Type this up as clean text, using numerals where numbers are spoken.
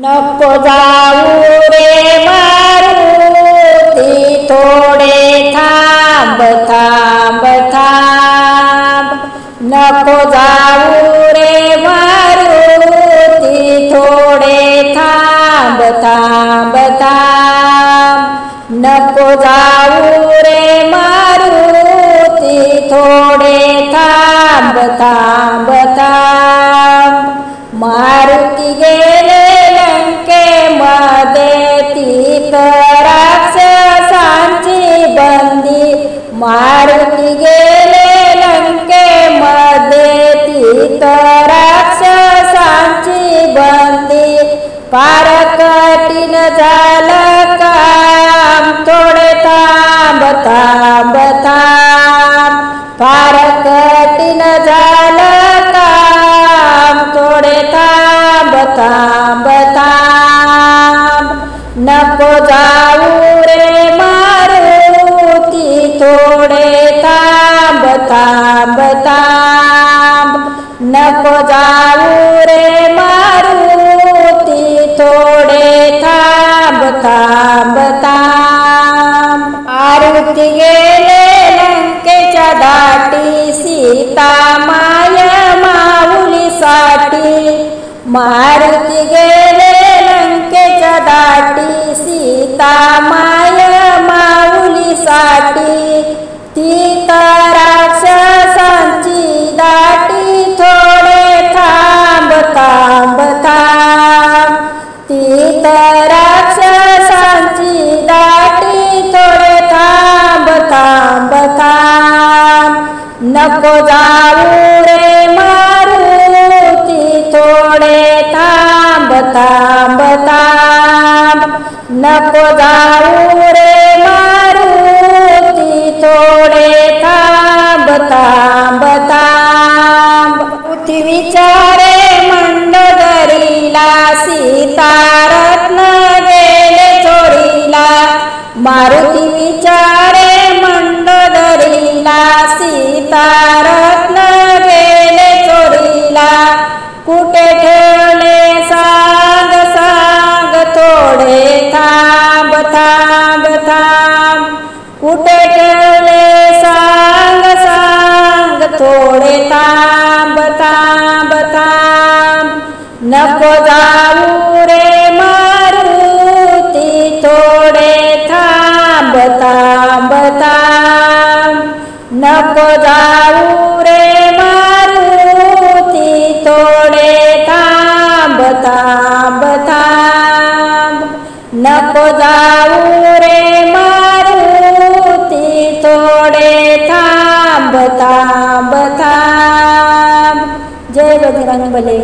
नको जाऊ रे मारुती, थोडे थांब थांब थांब. नको जाऊ रे मारुती, थोडे थांब थांब थांब. नको जाऊ रे मारुती, थोडे थांब थांब थांब. मारुती गेले लंकेमध्ये, तिथं राक्षसांची बंदी. मारुती गेले लंकेमध्ये, तिथं राक्षसांची बंदी. फार कठीण झालं काम, थोडे थांब थांब थांब. फार कठीण झालं काम, थोडे थांब थांब थांब. नको जाऊ रे मारुती, थोडे थांब थांब थांब. नको जाऊ रे मारुती, थोडे थांब थांब थांब. मारुती गेले लंकेच्या दाटी, सीता माया माऊलीसाठी. मारुती गेले लंकेच्या दाटी, सीता माया माऊलीसाठी. तिथं राक्षसांची दाटी, थोडे थांब थांब थांब. तिथं राक्षसांची दाटी, थोडे थांब थांब थांब. नको जाऊ रे मारुती, थोडे थांब थांब थांब. नको जाऊ रे मारुती, थोडे थांब थांब थांब. पृथ्वीच्या रे मंडोदरीला, सीता रत्न गेले चोरीला. मारुती विचारे मंडोदरीला, सीता रत्न गेले चोरीला. कुठे ठेवले सांग सांग, थोडे थांब थांब थांब. कुठे ठेवले सांग सांग, थोडे थांब थांब थांब. नको जाऊ रे मारुती, थोडे थांब थांब थांब. नको जाऊ रे मारुती, थोडे थांब थांब थांब. नको जाऊ रे मारुती, थोडे थांब थांब थांब. जय बजरंग बली.